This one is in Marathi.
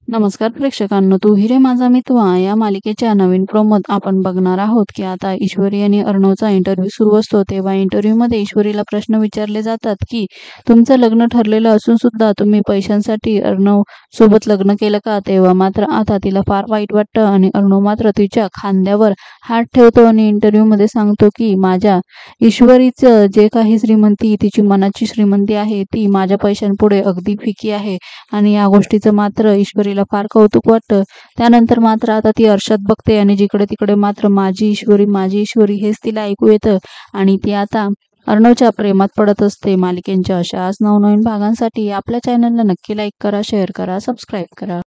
नमस्कार प्रेक्षकांनो, तू हिरे माझा मितवा या मालिकेच्या नवीन प्रोमोत आपण बघणार आहोत की आता ईश्वरी आणि अर्णवचा इंटरव्ह्यू सुरू असतो। तेव्हा इंटरव्ह्यूमध्ये ईश्वरीला प्रश्न विचारले जातात की तुमचं लग्न ठरलेलं असून सुद्धा तुम्ही पैशांसाठी अर्णव सोबत लग्न केलं का? तेव्हा मात्र आता तिला फार वाईट वाटतं आणि अर्णव मात्र तिच्या खांद्यावर हात ठेवतो आणि इंटरव्ह्यूमध्ये सांगतो की माझ्या ईश्वरीचं जे काही श्रीमंती, तिची मनाची श्रीमंती आहे ती माझ्या पैशांपुढे अगदी फिकी आहे आणि या गोष्टीचं मात्र ईश्वरीला फार कौतुक वाटतं। त्यानंतर मात्र आता ती अर्षद बघते आणि जिकडे तिकडे मात्र माझी ईश्वरी हेच तिला ऐकू येतं आणि ती आता अर्णवच्या प्रेमात पडत असते। मालिकेच्या अशाच नवनवीन भागांसाठी आपल्या चॅनलला नक्की लाईक करा, शेअर करा, सबस्क्राईब करा।